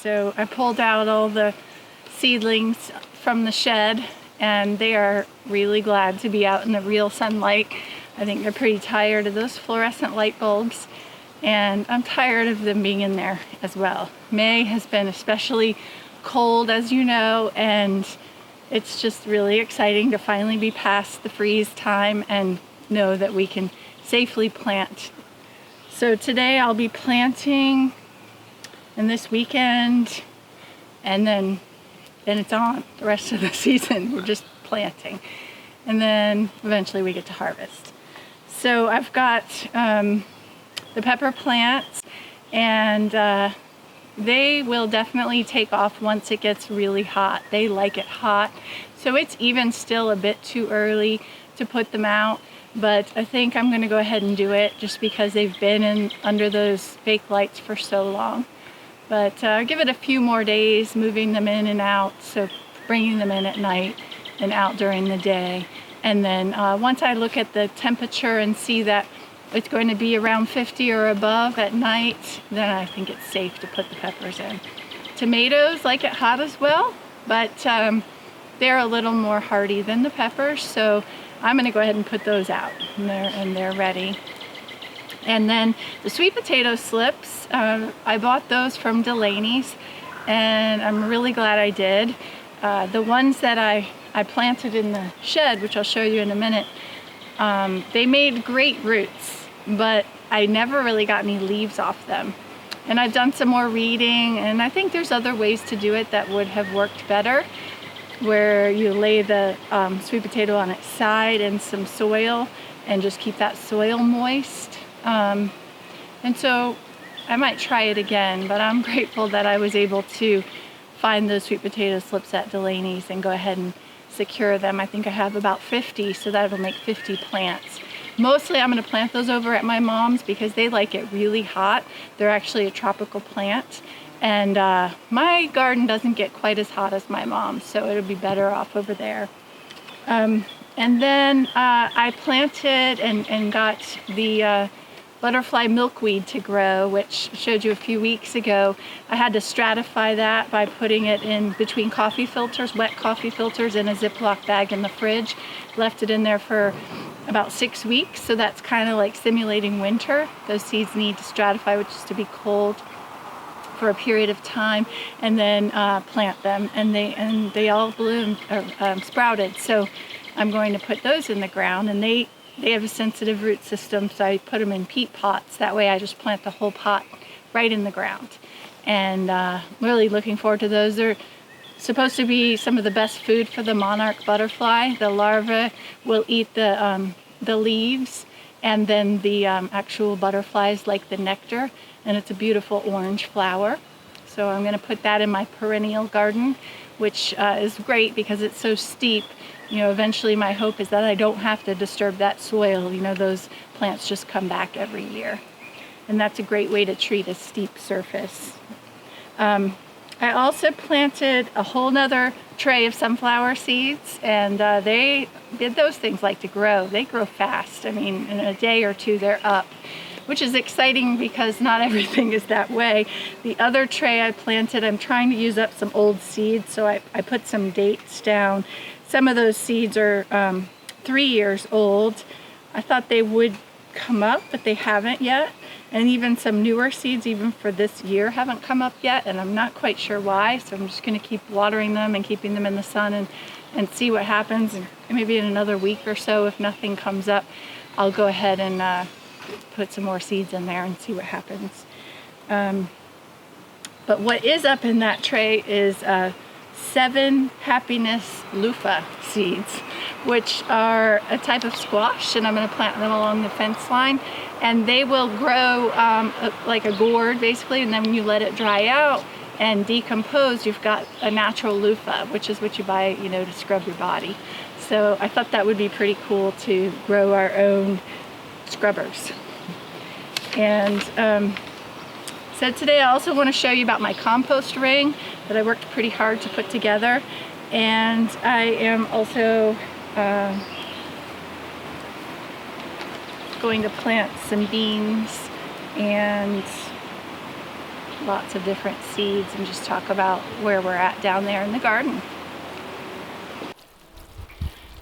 So I pulled out all the seedlings from the shed, and they are really glad to be out in the real sunlight. I think they're pretty tired of those fluorescent light bulbs, and I'm tired of them being in there as well. May has been especially cold, as you know, and it's just really exciting to finally be past the freeze time and know that we can safely plant. So today I'll be planting, and this weekend, and then it's on the rest of the season. We're just planting, and then eventually we get to harvest. So I've got the pepper plants, and they will definitely take off once it gets really hot. They like it hot, so it's even still a bit too early to put them out, but I think I'm going to go ahead and do it just because they've been in under those fake lights for so long. But give it a few more days, moving them in and out, so bringing them in at night and out during the day. And then once I look at the temperature and see that it's going to be around 50 or above at night, then I think it's safe to put the peppers in. Tomatoes like it hot as well, but they're a little more hardy than the peppers, so I'm going to go ahead and put those out, and they're ready. And then the sweet potato slips, I bought those from Delaney's, and I'm really glad I did. The ones that I planted in the shed, which I'll show you in a minute, they made great roots, but I never really got any leaves off them. And I've done some more reading, and I think there's other ways to do it that would have worked better, where you lay the sweet potato on its side in some soil and just keep that soil moist. And so I might try it again, but I'm grateful that I was able to find those sweet potato slips at Delaney's and go ahead and secure them. I think I have about 50, so that'll make 50 plants. Mostly I'm going to plant those over at my mom's because they like it really hot. They're actually a tropical plant, and my garden doesn't get quite as hot as my mom's, so it'll be better off over there. And then I planted and got the butterfly milkweed to grow, which I showed you a few weeks ago. I had to stratify that by putting it in between coffee filters, wet coffee filters, in a Ziploc bag in the fridge. Left it in there for about 6 weeks, so that's kind of like simulating winter. Those seeds need to stratify, which is to be cold for a period of time, and then plant them, and they all bloomed or sprouted. So I'm going to put those in the ground, and they have a sensitive root system, so I put them in peat pots. That way I just plant the whole pot right in the ground. And really looking forward to those. They're supposed to be some of the best food for the monarch butterfly. The larvae will eat the leaves, and then the actual butterflies like the nectar, and it's a beautiful orange flower. So I'm going to put that in my perennial garden, which is great because it's so steep. You know, eventually my hope is that I don't have to disturb that soil. You know, those plants just come back every year. And that's a great way to treat a steep surface. I also planted a whole nother tray of sunflower seeds, and those things like to grow. They grow fast. I mean, in a day or two they're up, which is exciting because not everything is that way. The other tray I planted, I'm trying to use up some old seeds, so I put some dates down. Some of those seeds are 3 years old. I thought they would come up, but they haven't yet. And even some newer seeds, even for this year, haven't come up yet, and I'm not quite sure why. So I'm just going to keep watering them and keeping them in the sun and see what happens. And maybe in another week or so, if nothing comes up, I'll go ahead and put some more seeds in there and see what happens. But what is up in that tray is 7 happiness loofah seeds, which are a type of squash, and I'm going to plant them along the fence line, and they will grow like a gourd basically, and then when you let it dry out and decompose, you've got a natural loofah, which is what you buy, you know, to scrub your body. So I thought that would be pretty cool to grow our own scrubbers. And so today I also want to show you about my compost ring that I worked pretty hard to put together, and I am also going to plant some beans and lots of different seeds and just talk about where we're at down there in the garden.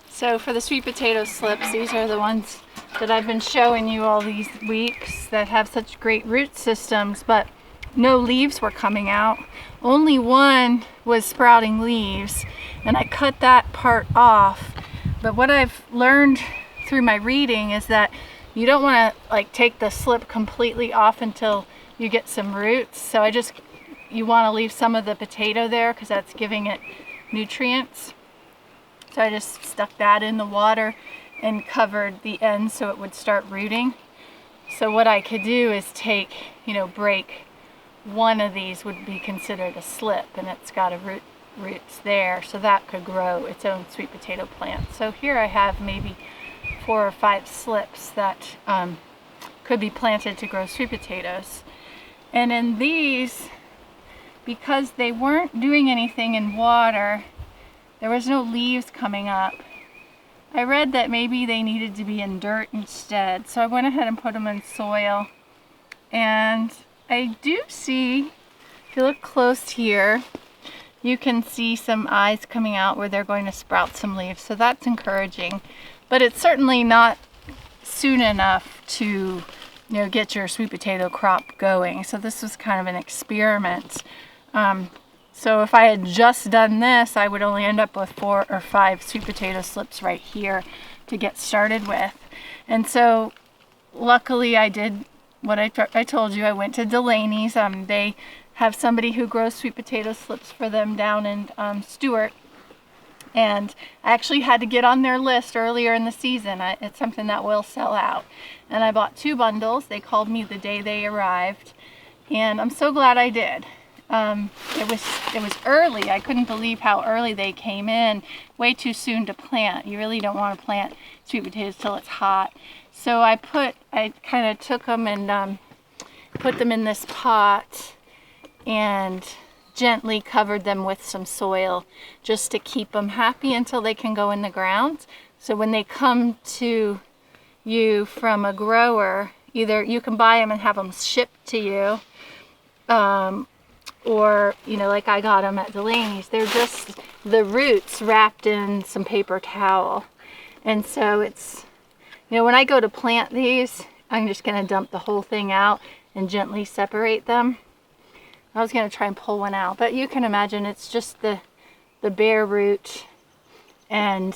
So for the sweet potato slips, these are the ones that I've been showing you all these weeks that have such great root systems, but no leaves were coming out. Only one was sprouting leaves, and I cut that part off. But what I've learned through my reading is that you don't want to like take the slip completely off until you get some roots. So you want to leave some of the potato there because that's giving it nutrients. So I just stuck that in the water and covered the end so it would start rooting. So what I could do is take, break one of these would be considered a slip, and it's got roots there, so that could grow its own sweet potato plant. So here I have maybe 4 or 5 slips that could be planted to grow sweet potatoes. And in these, because they weren't doing anything in water, there was no leaves coming up. I read that maybe they needed to be in dirt instead, so I went ahead and put them in soil. And I do see, if you look close here, you can see some eyes coming out where they're going to sprout some leaves, so that's encouraging. But it's certainly not soon enough to get your sweet potato crop going. So this was kind of an experiment. So if I had just done this, I would only end up with 4 or 5 sweet potato slips right here to get started with. And so luckily I did what I told you. I went to Delaney's. They have somebody who grows sweet potato slips for them down in Stewart. And I actually had to get on their list earlier in the season. It's something that will sell out. And I bought 2 bundles. They called me the day they arrived. And I'm so glad I did. It was early. I couldn't believe how early they came in. Way too soon to plant. You really don't want to plant sweet potatoes till it's hot. So I kind of took them and put them in this pot and gently covered them with some soil just to keep them happy until they can go in the ground. So when they come to you from a grower, either you can buy them and have them shipped to you, or like I got them at Delaney's. They're just the roots wrapped in some paper towel. And so it's, when I go to plant these, I'm just going to dump the whole thing out and gently separate them. I was going to try and pull one out, but you can imagine it's just the bare root. And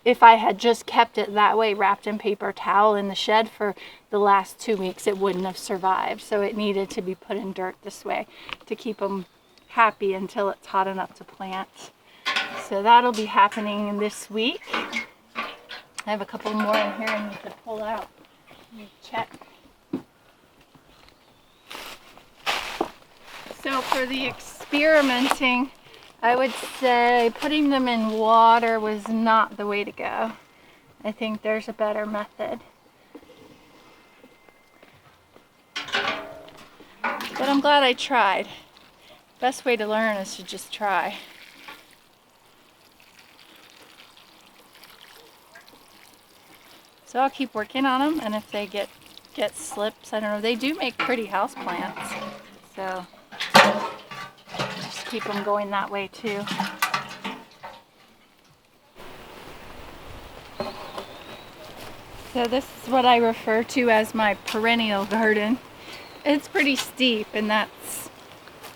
if I had just kept it that way, wrapped in paper towel in the shed for the last 2 weeks, it wouldn't have survived. So it needed to be put in dirt this way to keep them happy until it's hot enough to plant. So that'll be happening this week. I have a couple more in here and you could pull out. Let me check. So for the experimenting, I would say putting them in water was not the way to go. I think there's a better method. But I'm glad I tried. Best way to learn is to just try. So I'll keep working on them, and if they get slips, I don't know. They do make pretty house plants, so just keep them going that way too. So this is what I refer to as my perennial garden. It's pretty steep, and that's,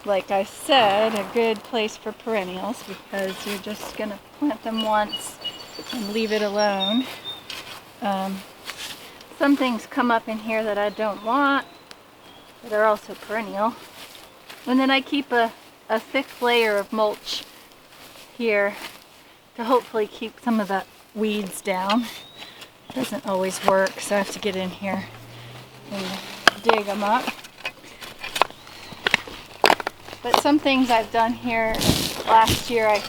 like I said, a good place for perennials because you're just going to plant them once and leave it alone. Some things come up in here that I don't want, but they're also perennial. And then I keep a thick layer of mulch here to hopefully keep some of the weeds down. It doesn't always work, so I have to get in here and dig them up. But some things I've done here, last year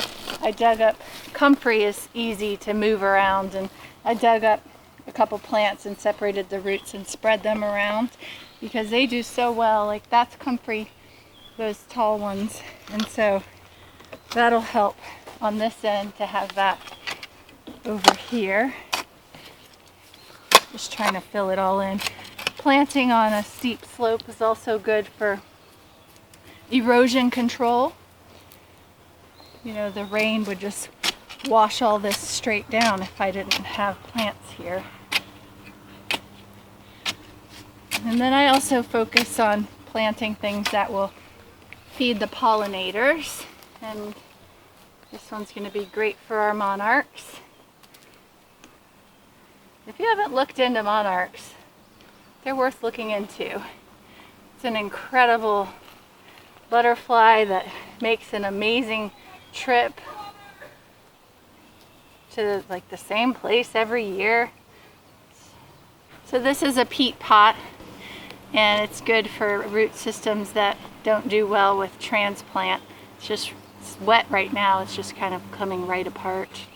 I dug up, comfrey is easy to move around, and I dug up a couple plants and separated the roots and spread them around because they do so well. Like that's comfrey, those tall ones, and so that'll help on this end to have that over here. Just trying to fill it all in. Planting on a steep slope is also good for erosion control. You know, the rain would just wash all this straight down if I didn't have plants here. And then I also focus on planting things that will feed the pollinators. And this one's going to be great for our monarchs. If you haven't looked into monarchs, they're worth looking into. It's an incredible butterfly that makes an amazing trip to like the same place every year. So this is a peat pot, and it's good for root systems that don't do well with transplant. It's wet right now, it's just kind of coming right apart.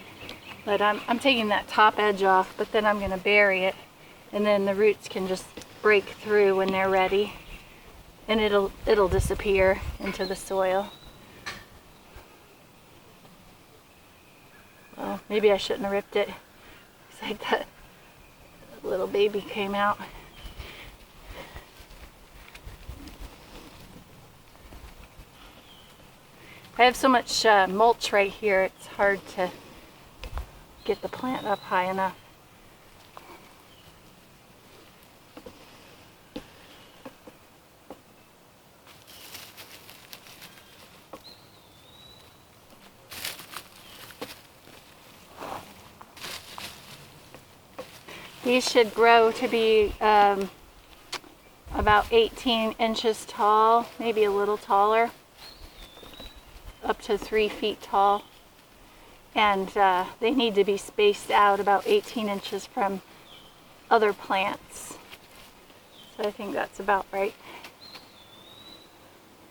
But I'm taking that top edge off, but then I'm going to bury it, and then the roots can just break through when they're ready, and it'll disappear into the soil. Well, maybe I shouldn't have ripped it. It's like that little baby came out. I have so much mulch right here, it's hard to get the plant up high enough. These should grow to be about 18 inches tall, maybe a little taller, up to 3 feet tall. And they need to be spaced out about 18 inches from other plants. So I think that's about right.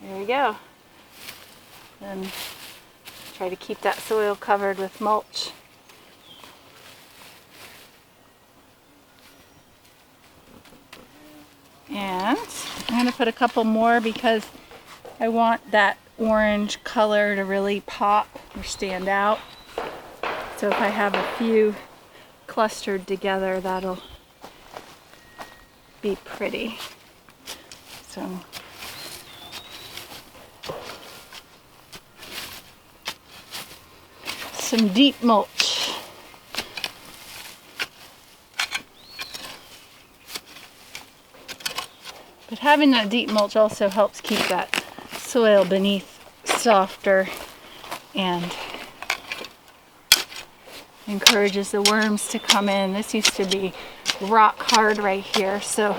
There we go. And try to keep that soil covered with mulch. And I'm going to put a couple more because I want that orange color to really pop or stand out. So if I have a few clustered together, that'll be pretty. So some deep mulch. But having that deep mulch also helps keep that soil beneath softer and encourages the worms to come in. This used to be rock hard right here, so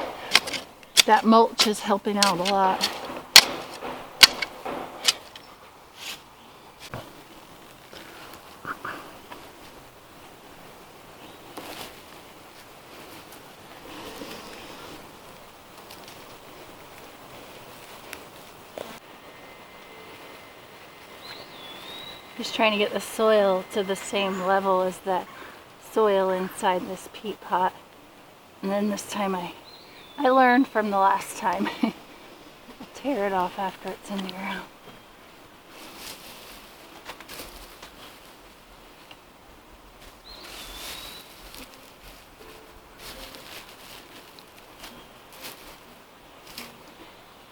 that mulch is helping out a lot. Just trying to get the soil to the same level as that soil inside this peat pot. And then this time I learned from the last time. I'll tear it off after it's in the ground.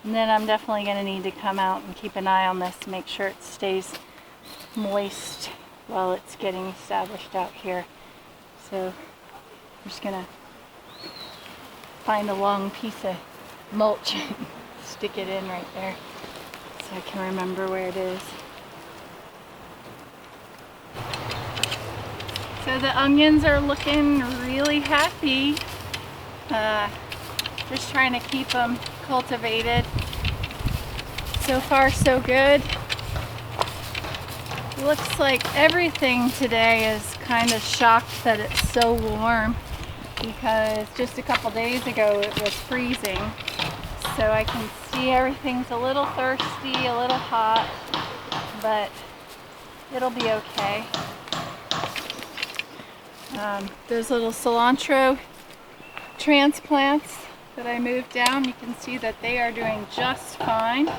And then I'm definitely going to need to come out and keep an eye on this to make sure it stays moist while it's getting established out here. So I'm just going to find a long piece of mulch and stick it in right there so I can remember where it is. So the onions are looking really happy. Just trying to keep them cultivated. So far so good. Looks like everything today is kind of shocked that it's so warm, because just a couple days ago it was freezing. So I can see everything's a little thirsty, a little hot, but it'll be okay. Those little cilantro transplants that I moved down, you can see that they are doing just fine.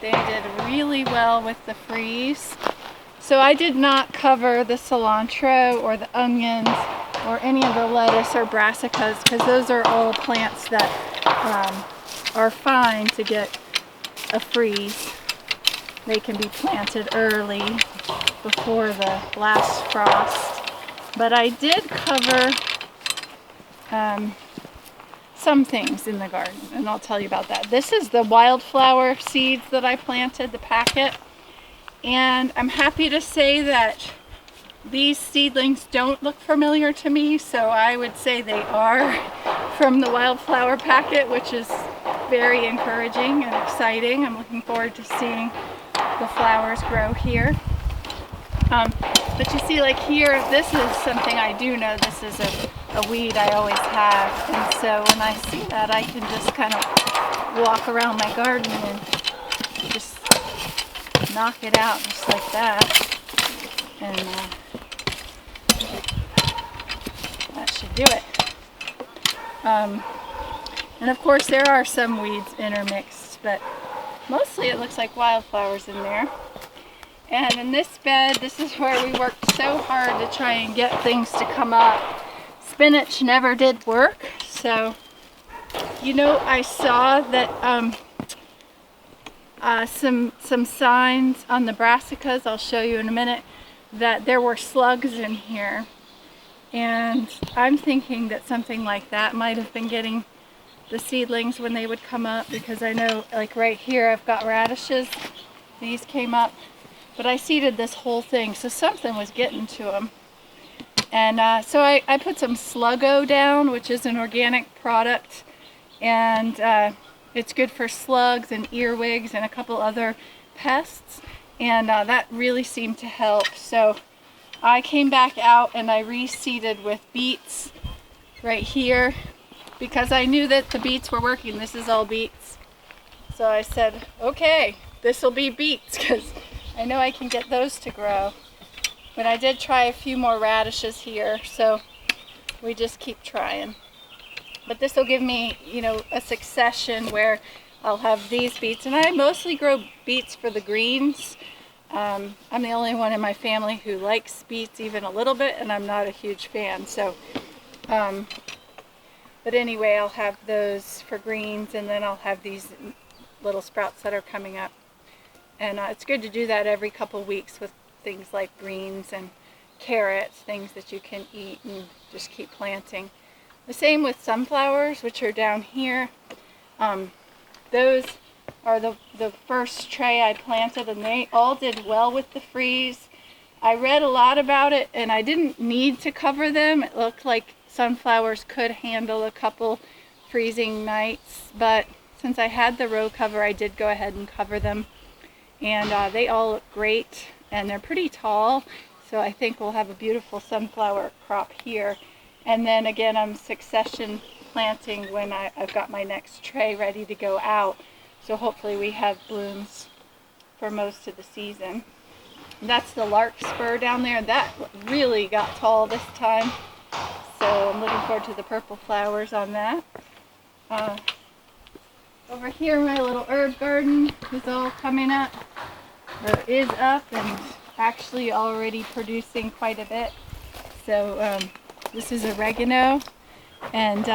They did really well with the freeze. So I did not cover the cilantro or the onions or any of the lettuce or brassicas, because those are all plants that are fine to get a freeze, they can be planted early before the last frost. But I did cover some things in the garden, and I'll tell you about that. This is the wildflower seeds that I planted, the packet, and I'm happy to say that these seedlings don't look familiar to me, so I would say they are from the wildflower packet, which is very encouraging and exciting. I'm looking forward to seeing the flowers grow here. But you see, like here, this is something I do know. This is a weed I always have, and so when I see that, I can just kind of walk around my garden and just knock it out just like that, and that should do it. And of course there are some weeds intermixed, but mostly it looks like wildflowers in there. And in this bed, this is where we worked so hard to try and get things to come up. Spinach never did work, so you know, I saw that some signs on the brassicas, I'll show you in a minute, that there were slugs in here. And I'm thinking that something like that might have been getting the seedlings when they would come up, because I know, like right here, I've got radishes. These came up, but I seeded this whole thing, so something was getting to them. And so I put some Sluggo down, which is an organic product, and it's good for slugs and earwigs and a couple other pests, and that really seemed to help. So I came back out and I reseeded with beets right here, because I knew that the beets were working. This is all beets. So I said, okay, this will be beets, because I know I can get those to grow. But I did try a few more radishes here, so we just keep trying. But this will give me, you know, a succession where I'll have these beets, and I mostly grow beets for the greens. I'm the only one in my family who likes beets even a little bit, and I'm not a huge fan. So, but anyway, I'll have those for greens, and then I'll have these little sprouts that are coming up. And it's good to do that every couple weeks with things like greens and carrots, things that you can eat, and just keep planting. The same with sunflowers, which are down here. Those are the first tray I planted, and they all did well with the freeze. I read a lot about it, and I didn't need to cover them. It looked like sunflowers could handle a couple freezing nights, but since I had the row cover, I did go ahead and cover them. And they all look great, and they're pretty tall, so I think we'll have a beautiful sunflower crop here. And then again, I'm succession planting when I've got my next tray ready to go out. So hopefully we have blooms for most of the season. And that's the larkspur down there. That really got tall this time. So I'm looking forward to the purple flowers on that. Over here, my little herb garden is all coming up, or is up, and actually already producing quite a bit. So this is oregano, and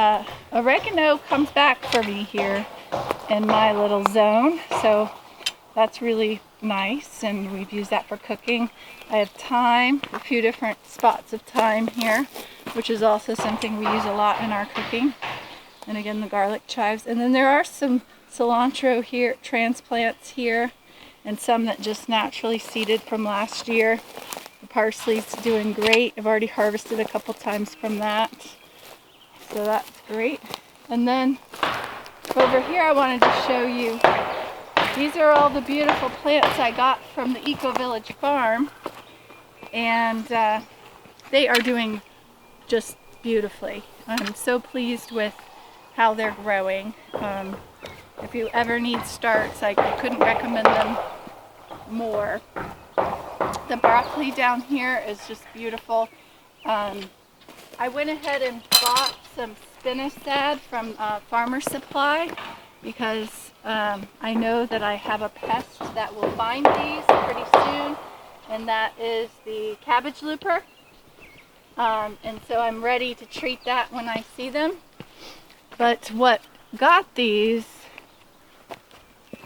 oregano comes back for me here in my little zone, so that's really nice, and we've used that for cooking. I have thyme, a few different spots of thyme here, which is also something we use a lot in our cooking. And again, the garlic chives. And then there are some cilantro here, transplants here, and some that just naturally seeded from last year. The parsley's doing great. I've already harvested a couple times from that, so that's great. And then over here, I wanted to show you, these are all the beautiful plants I got from the Eco Village farm, and they are doing just beautifully. I'm so pleased with how they're growing. If you ever need starts, I couldn't recommend them more. The broccoli down here is just beautiful. I went ahead and bought some spinosad from Farmer Supply, because I know that I have a pest that will find these pretty soon, and that is the cabbage looper. And so I'm ready to treat that when I see them. But what got these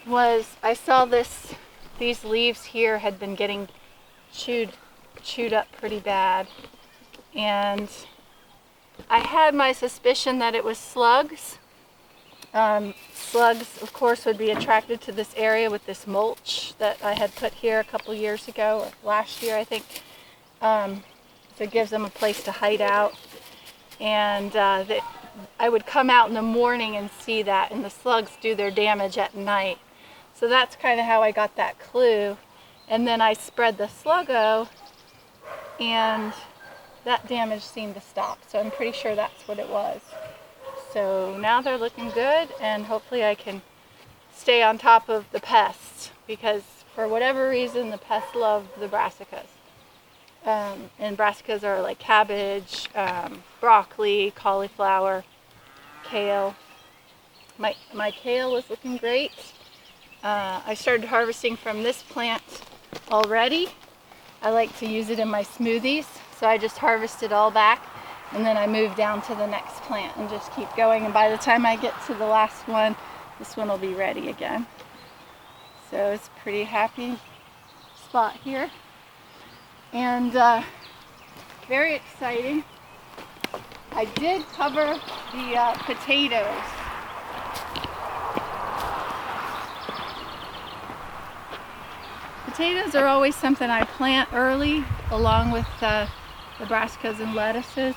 was I saw these leaves here had been getting chewed up pretty bad, and I had my suspicion that it was slugs. Slugs, of course, would be attracted to this area with this mulch that I had put here a couple years ago, or last year I think. So it gives them a place to hide out. And I would come out in the morning and see that, and the slugs do their damage at night. So that's kind of how I got that clue. And then I spread the Sluggo, and that damage seemed to stop. So I'm pretty sure that's what it was. So now they're looking good, and hopefully I can stay on top of the pests, because for whatever reason the pests love the brassicas. And brassicas are like cabbage, broccoli, cauliflower, kale. My kale is looking great. I started harvesting from this plant already. I like to use it in my smoothies, so I just harvested all back, and then I moved down to the next plant and just keep going, and by the time I get to the last one, this one will be ready again. So it's a pretty happy spot here, and very exciting. I did cover the potatoes. Potatoes are always something I plant early along with the brassicas and lettuces,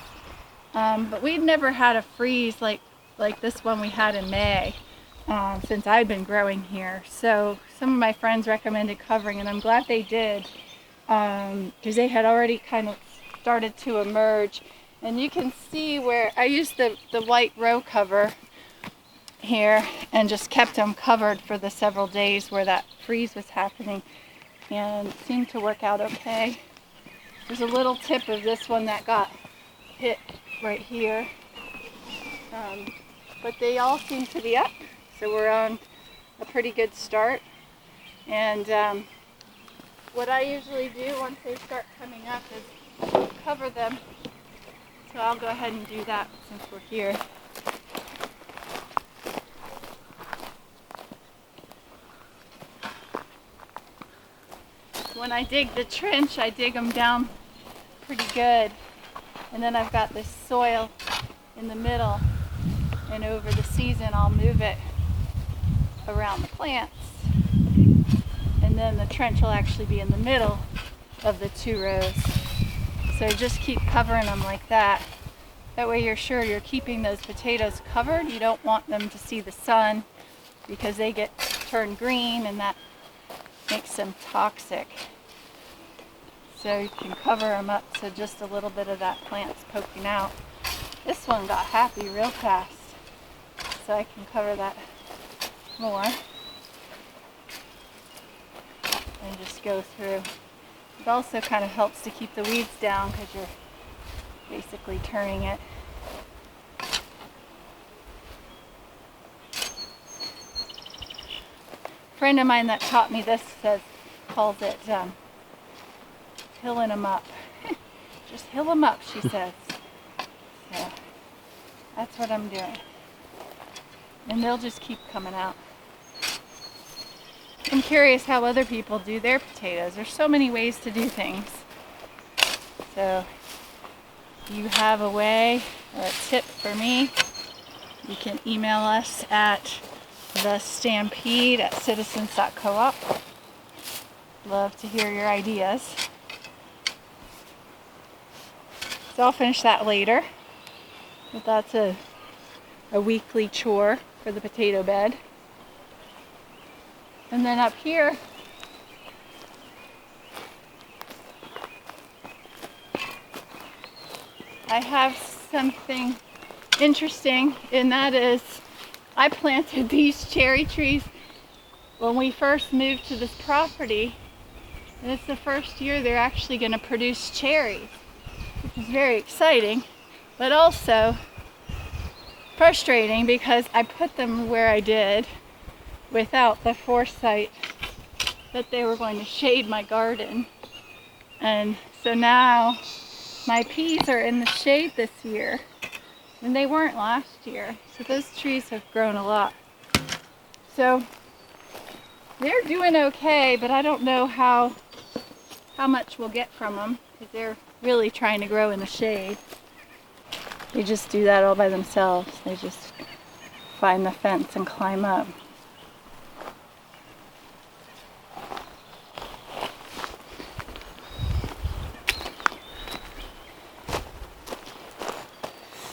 but we'd never had a freeze like this one we had in May since I'd been growing here. So some of my friends recommended covering, and I'm glad they did, because they had already kind of started to emerge. And you can see where I used the white row cover here and just kept them covered for the several days where that freeze was happening, and it seemed to work out okay. There's a little tip of this one that got hit right here, but they all seem to be up, so we're on a pretty good start. And what I usually do once they start coming up is cover them, so I'll go ahead and do that since we're here. When I dig the trench, I dig them down pretty good, and then I've got this soil in the middle, and over the season I'll move it around the plants, and then the trench will actually be in the middle of the two rows. So just keep covering them like that. That way you're sure you're keeping those potatoes covered. You don't want them to see the sun, because they get turned green and that makes them toxic. So you can cover them up so just a little bit of that plant's poking out. This one got happy real fast, so I can cover that more and just go through. It also kind of helps to keep the weeds down because you're basically turning it. A friend of mine that taught me this calls it hilling them up. Just hill them up, she says. So that's what I'm doing. And they'll just keep coming out. I'm curious how other people do their potatoes. There's so many ways to do things. So if you have a way or a tip for me, you can email us at thestampede@citizens.coop. Love to hear your ideas. So I'll finish that later. But that's a weekly chore for the potato bed. And then up here, I have something interesting, and that is I planted these cherry trees when we first moved to this property, and it's the first year they're actually going to produce cherries, which is very exciting, but also frustrating because I put them where I did without the foresight that they were going to shade my garden. And so now my peas are in the shade this year, and they weren't last year. So those trees have grown a lot. So They're doing okay, but I don't know how much we'll get from them because they're really trying to grow in the shade. They just do that all by themselves. They just find the fence and climb up.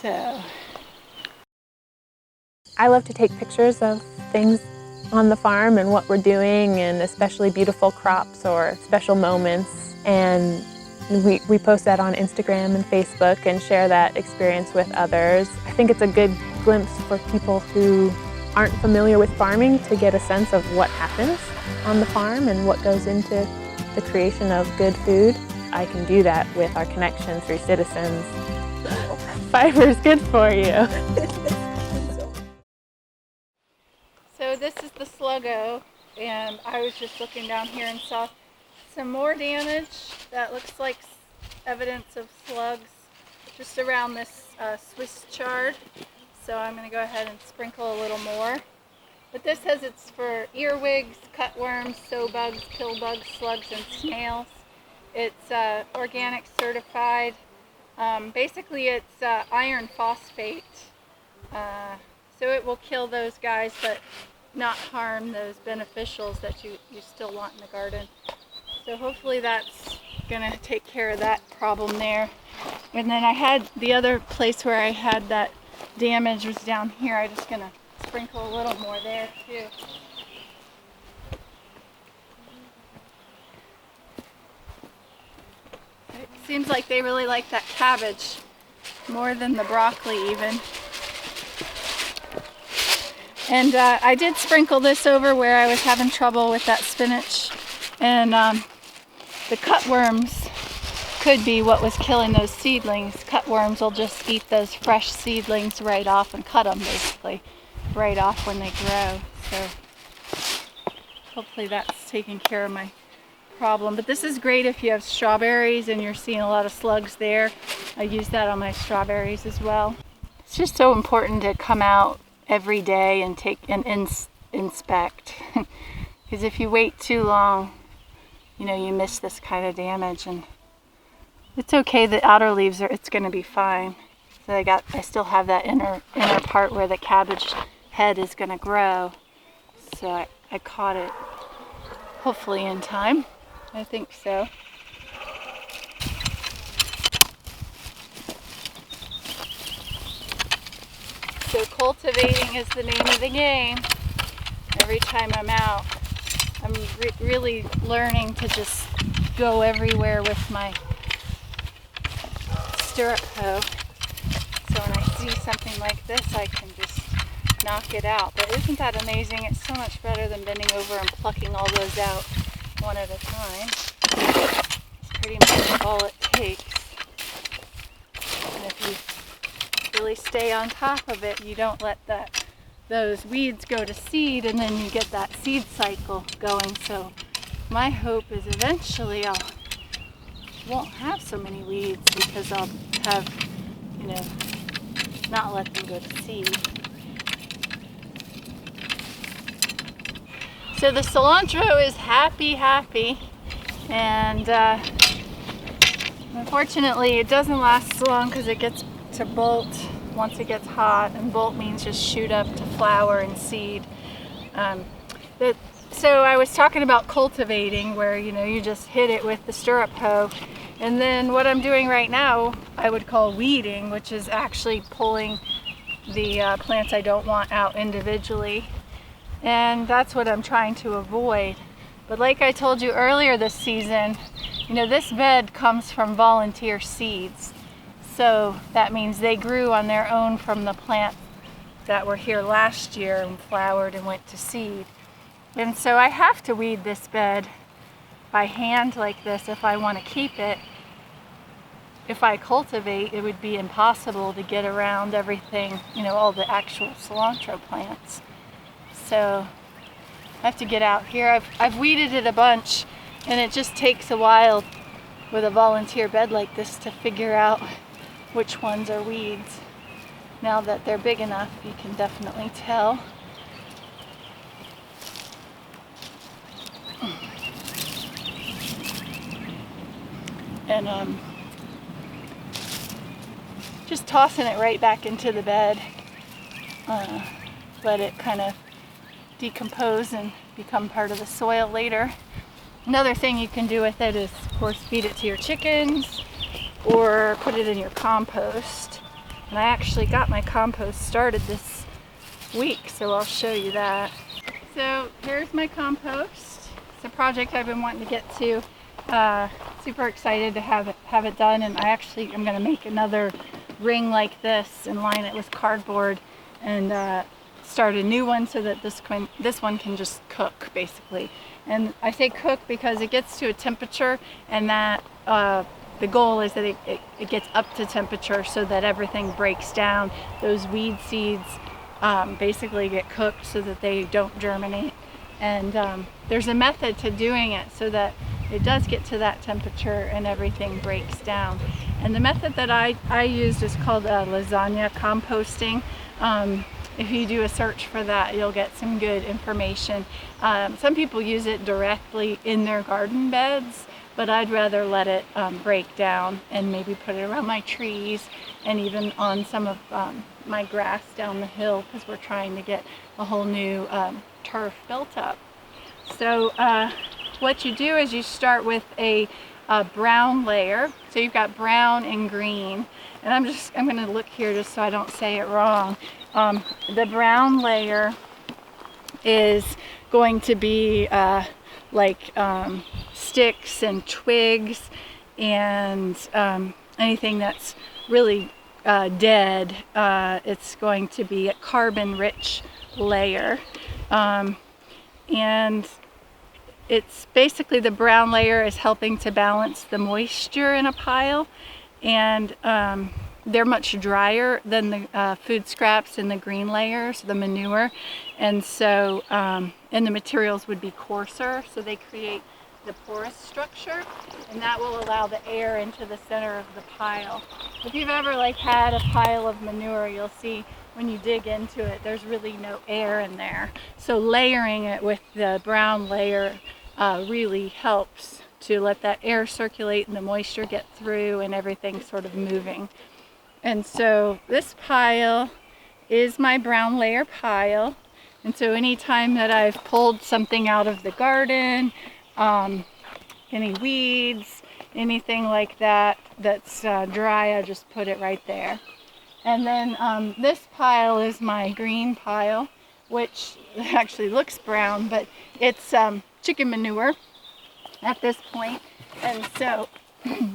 So I love to take pictures of things on the farm and what we're doing, and especially beautiful crops or special moments. And we post that on Instagram and Facebook and share that experience with others. I think it's a good glimpse for people who aren't familiar with farming to get a sense of what happens on the farm and what goes into the creation of good food. I can do that with our connection through citizens. Fiber's good for you. So this is the sluggo, and I was just looking down here and saw some more damage that looks like evidence of slugs just around this Swiss chard. So I'm going to go ahead and sprinkle a little more. But this says it's for earwigs, cutworms, sow bugs, pill bugs, slugs, and snails. It's organic certified. Basically it's iron phosphate. So it will kill those guys, but not harm those beneficials that you still want in the garden. So hopefully that's gonna take care of that problem there. And then I had the other place where I had that damage was down here. I'm just gonna sprinkle a little more there too. It seems like they really like that cabbage more than the broccoli even. And I did sprinkle this over where I was having trouble with that spinach. And the cutworms could be what was killing those seedlings. Cutworms will just eat those fresh seedlings right off and cut them basically right off when they grow. So hopefully that's taking care of my problem. But this is great if you have strawberries and you're seeing a lot of slugs there. I use that on my strawberries as well. It's just so important to come out every day and take and inspect, because if you wait too long, you know, you miss this kind of damage. And it's okay, the outer leaves it's going to be fine. So I still have that inner part where the cabbage head is going to grow. So I caught it hopefully in time. I think so. So cultivating is the name of the game. Every time I'm out, I'm really learning to just go everywhere with my stirrup hoe. So when I see something like this, I can just knock it out. But isn't that amazing? It's so much better than bending over and plucking all those out one at a time. It's pretty much all it takes. And if you really stay on top of it, you don't let those weeds go to seed, and then you get that seed cycle going. So my hope is eventually won't have so many weeds because I'll have, you know, not let them go to seed. So the cilantro is happy, and unfortunately it doesn't last so long because it gets to bolt once it gets hot, and bolt means just shoot up to flower and seed. So I was talking about cultivating, where you just hit it with the stirrup hoe, and then what I'm doing right now I would call weeding, which is actually pulling the plants I don't want out individually, and that's what I'm trying to avoid. But like I told you earlier this season, this bed comes from volunteer seeds. So that means they grew on their own from the plants that were here last year and flowered and went to seed. And so I have to weed this bed by hand like this if I want to keep it. If I cultivate, it would be impossible to get around everything, all the actual cilantro plants. So I have to get out here. I've weeded it a bunch, and it just takes a while with a volunteer bed like this to figure out which ones are weeds. Now that they're big enough, you can definitely tell. and just tossing it right back into the bed. Let it kind of decompose and become part of the soil later. Another thing you can do with it is, of course, feed it to your chickens or put it in your compost. And I actually got my compost started this week, so I'll show you that. So here's my compost. It's a project I've been wanting to get to. Super excited to have it done, and I'm going to make another ring like this and line it with cardboard and start a new one so that this one can just cook, basically. And I say cook because it gets to a temperature, and that the goal is that it gets up to temperature so that everything breaks down. Those weed seeds basically get cooked so that they don't germinate. And there's a method to doing it so that it does get to that temperature and everything breaks down. And the method that I used is called Lasagna Composting. If you do a search for that, you'll get some good information. Some people use it directly in their garden beds, but I'd rather let it break down and maybe put it around my trees and even on some of my grass down the hill, because we're trying to get a whole new turf built up. So what you do is you start with a brown layer. So you've got brown and green, and I'm going to look here just so I don't say it wrong. The brown layer is going to be like sticks and twigs and anything that's really dead. It's going to be a carbon-rich layer, and it's basically, the brown layer is helping to balance the moisture in a pile, and they're much drier than the food scraps in the green layers, the manure, and so and the materials would be coarser, so they create the porous structure, and that will allow the air into the center of the pile. If you've ever had a pile of manure, you'll see when you dig into it, there's really no air in there. So layering it with the brown layer really helps to let that air circulate and the moisture get through and everything sort of moving. And so this pile is my brown layer pile. And so anytime that I've pulled something out of the garden, any weeds, anything like that that's dry, I just put it right there. And then this pile is my green pile, which actually looks brown, but it's chicken manure at this point. And so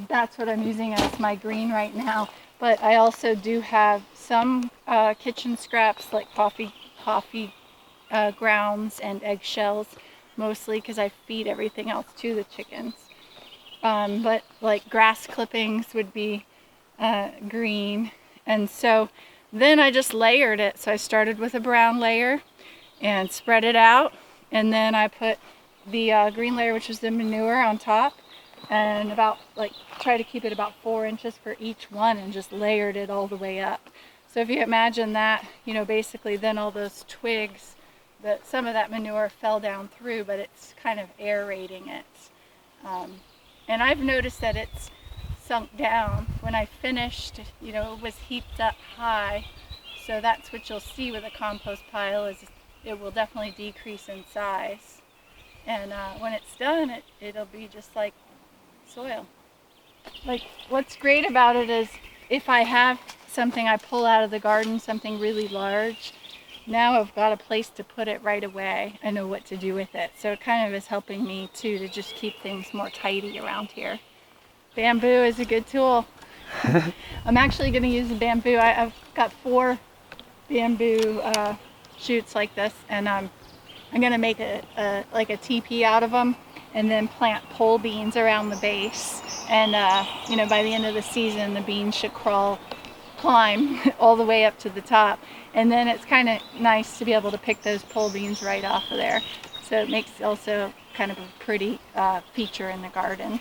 that's what I'm using as my green right now. But I also do have some kitchen scraps like coffee grounds and eggshells, mostly because I feed everything else to the chickens. But like grass clippings would be green. And so then I just layered it. So I started with a brown layer and spread it out. And then I put the green layer, which is the manure, on top. And about try to keep it about 4 inches for each one, and just layered it all the way up. So if you imagine that, basically then all those twigs, some of that manure fell down through, but it's kind of aerating it. And I've noticed that it's sunk down. When I finished, it was heaped up high. So that's what you'll see with a compost pile, is it will definitely decrease in size. And when it's done, it'll be just like soil. What's great about it is if I have something I pull out of the garden, something really large, now I've got a place to put it right away. I know what to do with it. So it kind of is helping me too to just keep things more tidy around here. Bamboo is a good tool. I'm actually going to use the bamboo. I've got 4 bamboo shoots like this, and I'm going to make a teepee out of them, and then plant pole beans around the base. And by the end of the season, the beans should climb all the way up to the top. And then it's kind of nice to be able to pick those pole beans right off of there. So it makes also kind of a pretty feature in the garden.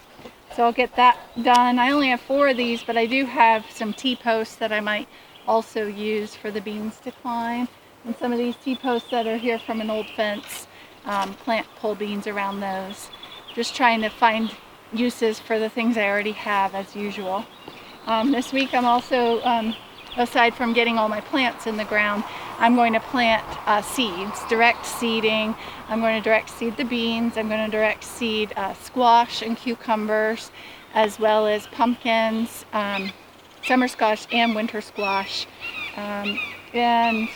So I'll get that done. I only have 4 of these, but I do have some T-posts that I might also use for the beans to climb. And some of these T-posts that are here from an old fence, plant pole beans around those. Just trying to find uses for the things I already have as usual. This week I'm also, aside from getting all my plants in the ground, I'm going to plant seeds, direct seeding. I'm going to direct seed the beans. I'm going to direct seed squash and cucumbers, as well as pumpkins, summer squash and winter squash. And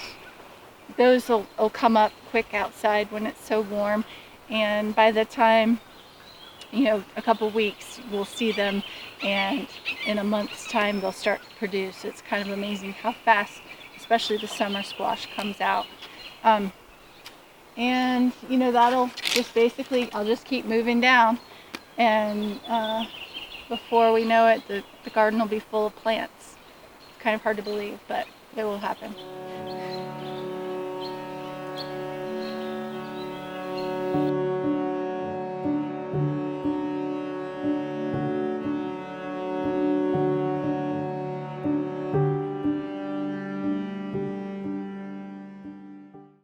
those will come up quick outside when it's so warm. And by the time, a couple weeks, we'll see them, and in a month's time they'll start to produce. It's kind of amazing how fast, especially the summer squash, comes out. And that'll just basically, I'll just keep moving down, and before we know it, the garden will be full of plants. It's kind of hard to believe, but it will happen.